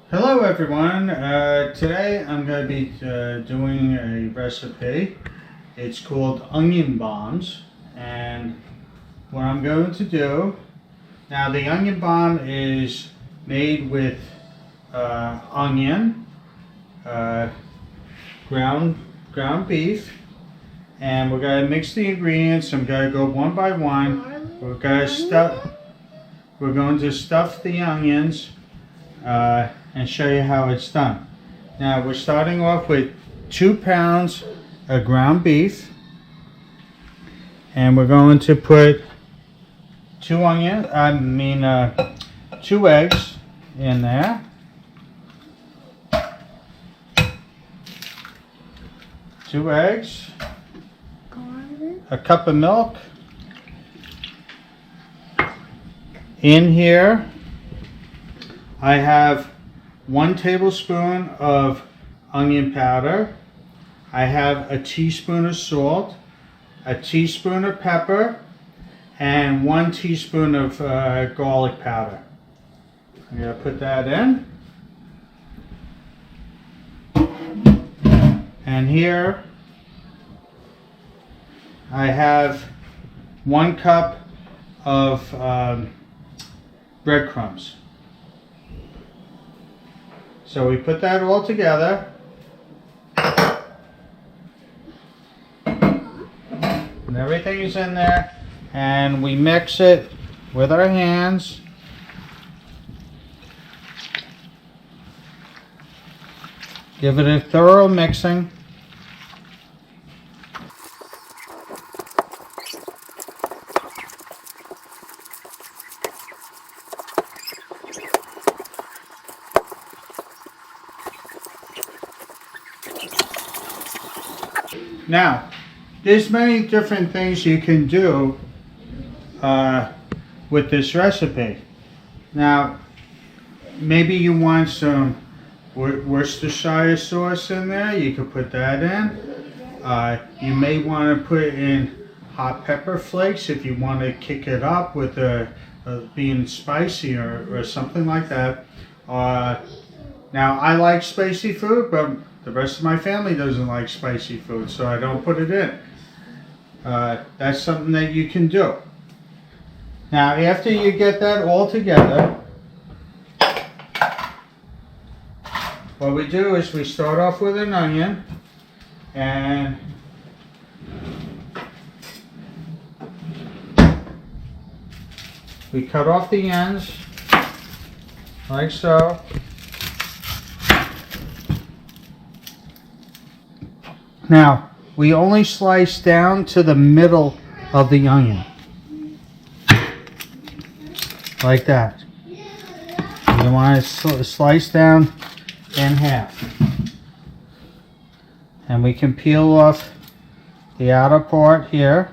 Hello everyone, today I'm going to be doing a recipe. It's called onion bombs, and what I'm going to do, now the onion bomb is made with onion, ground beef, and we're going to mix the ingredients. I'm going to go one by one. We're going to stuff the onions and show you how it's done. Now we're starting off with 2 pounds of ground beef, and we're going to put 2 eggs in there. Two eggs, a cup of milk. In here I have 1 tablespoon of onion powder. I have a teaspoon of salt, a teaspoon of pepper, and 1 teaspoon of garlic powder. I'm going to put that in. And here I have 1 cup of breadcrumbs. So we put that all together, and everything is in there, and we mix it with our hands. Give it a thorough mixing. Now, there's many different things you can do with this recipe. Now, maybe you want some Worcestershire sauce in there. You could put that in. You may want to put in hot pepper flakes if you want to kick it up with being spicy or something like that. Now, I like spicy food, but the rest of my family doesn't like spicy food, so I don't put it in. That's something that you can do. Now, after you get that all together, what we do is we start off with an onion, and we cut off the ends, like so. Now, we only slice down to the middle of the onion, like that. You want to slice down in half. And we can peel off the outer part here.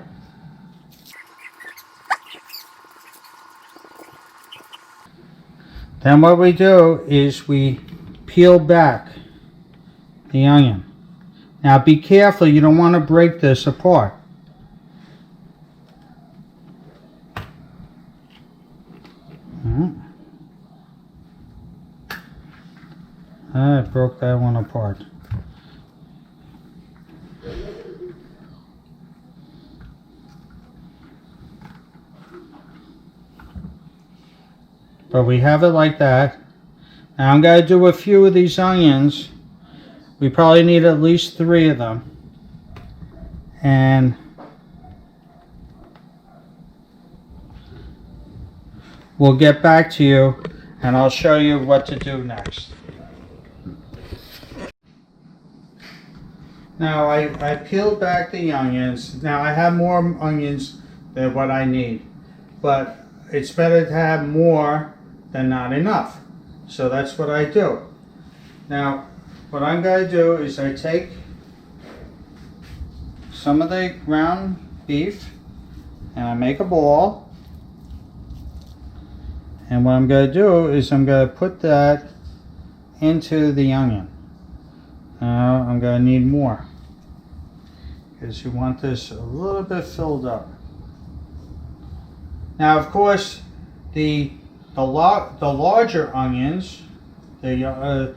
Then what we do is we peel back the onion. Now be careful, you don't want to break this apart. I broke that one apart. But we have it like that. Now I'm going to do a few of these onions. We probably need at least 3 of them. And we'll get back to you and I'll show you what to do next. Now I peeled back the onions. Now I have more onions than what I need, but it's better to have more than not enough. So that's what I do. Now what I'm going to do is I take some of the ground beef and I make a ball, and what I'm going to do is I'm going to put that into the onion. Now I'm going to need more because you want this a little bit filled up. Now of course the larger onions, the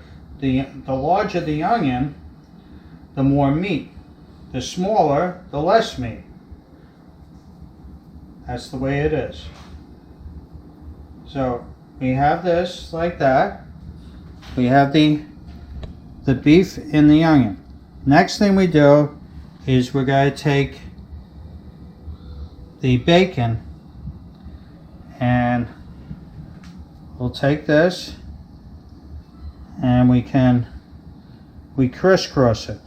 larger the onion, the more meat. The smaller, the less meat. That's the way it is. So we have this like that. We have the beef in the onion. Next thing we do is we're going to take the bacon and we'll take this and we crisscross it.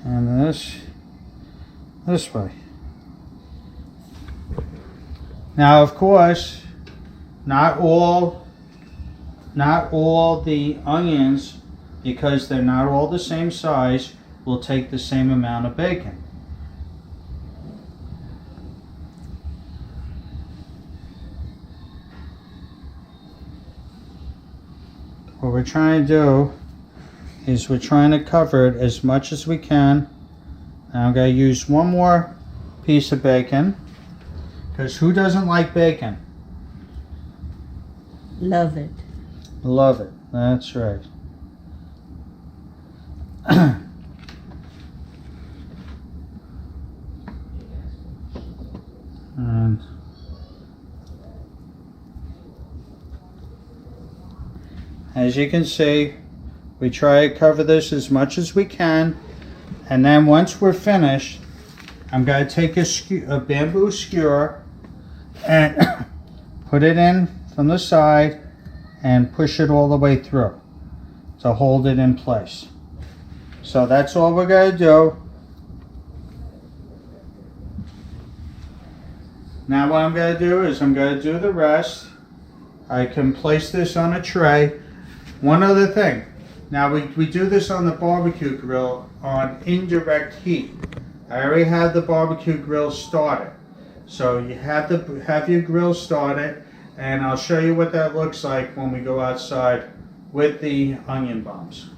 And this way. Now, of course, not all the onions, because they're not all the same size, will take the same amount of bacon. What we're trying to do is we're trying to cover it as much as we can. Now I'm going to use one more piece of bacon, because who doesn't like bacon? Love it. Love it. That's right. And as you can see, we try to cover this as much as we can, and then once we're finished, I'm going to take a bamboo skewer and put it in from the side and push it all the way through to hold it in place. So that's all we're going to do. Now what I'm going to do is I'm going to do the rest. I can place this on a tray. One other thing. Now we do this on the barbecue grill on indirect heat. I already have the barbecue grill started. So you have your grill started, and I'll show you what that looks like when we go outside with the onion bombs.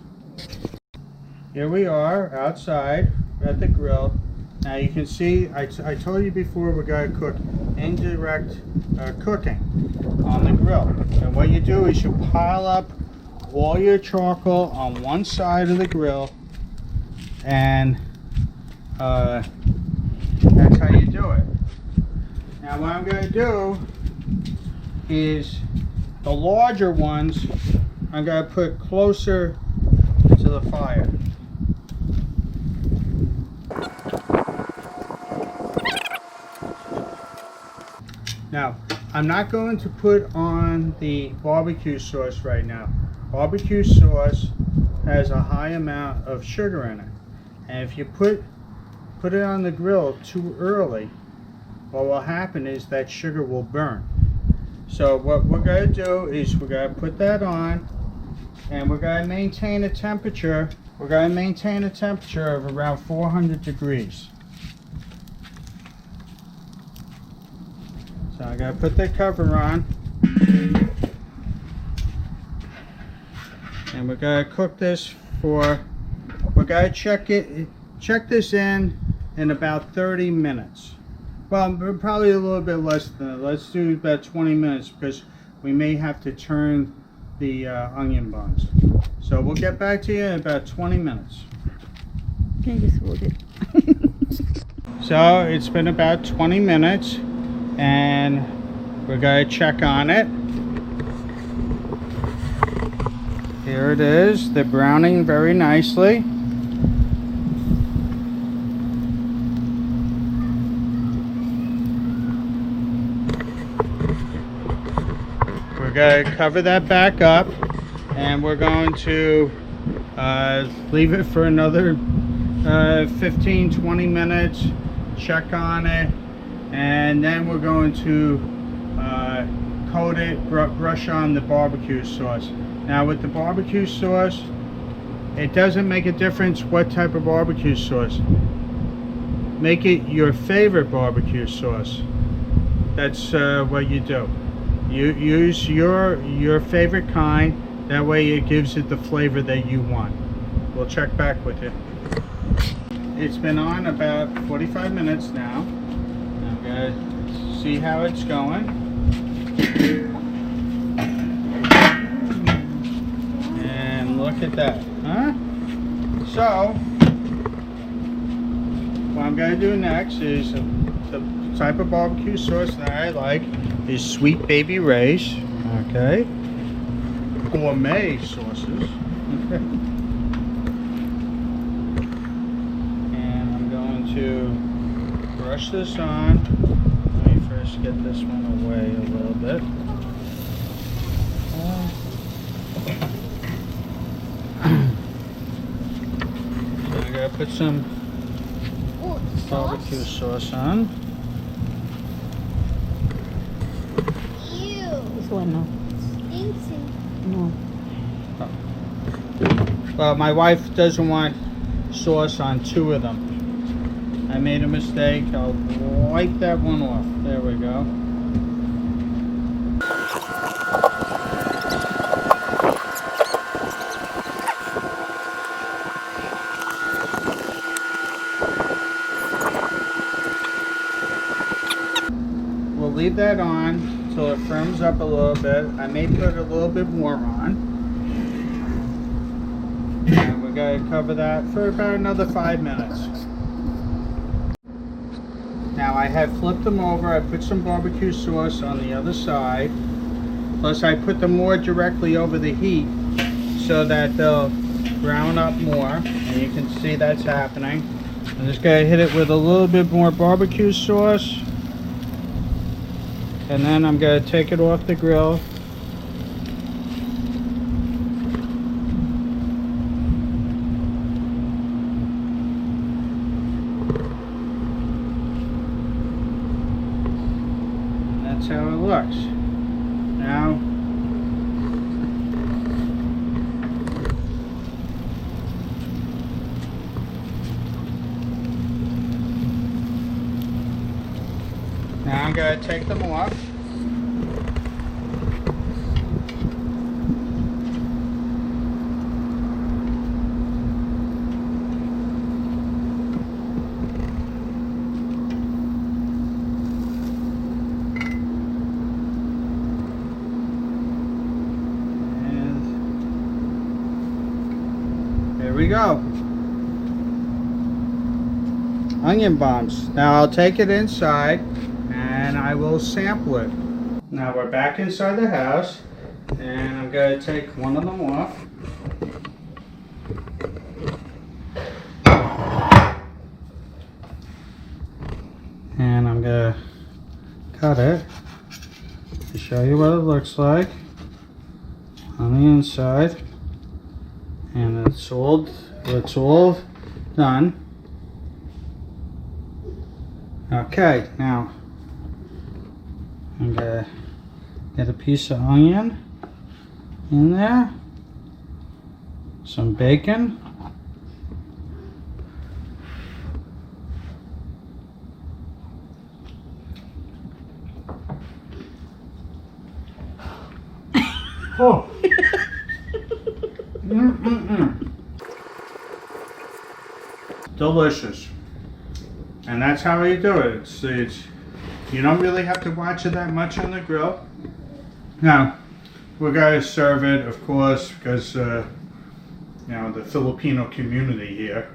Here we are outside at the grill. Now you can see, I told you before, we're going to cook indirect cooking on the grill. And what you do is you pile up all your charcoal on one side of the grill, and that's how you do it. Now what I'm going to do is the larger ones I'm going to put closer to the fire. Now, I'm not going to put on the barbecue sauce right now. Barbecue sauce has a high amount of sugar in it. And if you put it on the grill too early, what will happen is that sugar will burn. So what we're going to do is we're going to put that on, and we're going to maintain a temperature. We're going to maintain a temperature of around 400 degrees. So I gotta put that cover on, and we're gonna cook this for, we're gonna check this in about 30 minutes. Well, probably a little bit less than that. Let's do about 20 minutes, because we may have to turn the onion bombs. So we'll get back to you in about 20 minutes. Can you just hold it? So it's been about 20 minutes. And we're going to check on it. Here it is. They're browning very nicely. We're going to cover that back up, and we're going to leave it for another 15-20 minutes. Check on it. And then we're going to coat it, brush on the barbecue sauce. Now with the barbecue sauce, it doesn't make a difference what type of barbecue sauce. Make it your favorite barbecue sauce. That's what you do. You use your favorite kind. That way it gives it the flavor that you want. We'll check back with it. It's been on about 45 minutes now. I'm going to See how it's going? And look at that, huh? So, what I'm going to do next is the type of barbecue sauce that I like is Sweet Baby Ray's, okay? Gourmet sauces. And I'm going to brush this on. Let me first get this one away a little bit. So I'm going to put some barbecue sauce on. This one, no. No. Well, my wife doesn't want sauce on 2 of them. I made a mistake. I'll wipe that one off. There we go. We'll leave that on until it firms up a little bit. I may put a little bit more on. And we're going to cover that for about another 5 minutes. Now I have flipped them over. I put some barbecue sauce on the other side. Plus I put them more directly over the heat so that they'll brown up more. And you can see that's happening. I'm just going to hit it with a little bit more barbecue sauce. And then I'm going to take it off the grill. And that's how it looks. Now, I'm going to take them off. And there we go. Onion bombs. Now I'll take it inside and I will sample it. Now we're back inside the house and I'm going to take one of them off. And I'm going to cut it to show you what it looks like on the inside. And it's all done. Okay, now I'm gonna get a piece of onion in there, some bacon, oh. Delicious. And that's how you do it. It's you don't really have to watch it that much on the grill. Now we're going to serve it, of course, because you know, the Filipino community here,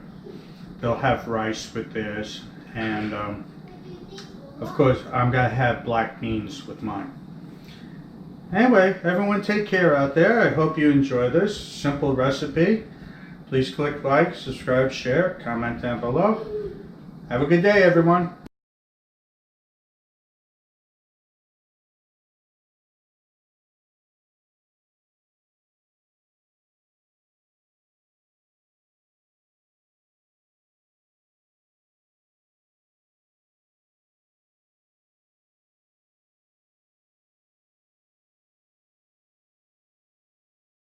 they'll have rice with theirs, and of course I'm going to have black beans with mine. Anyway, everyone take care out there. I hope you enjoy this simple recipe. Please click like, subscribe, share, comment down below. Have a good day, everyone.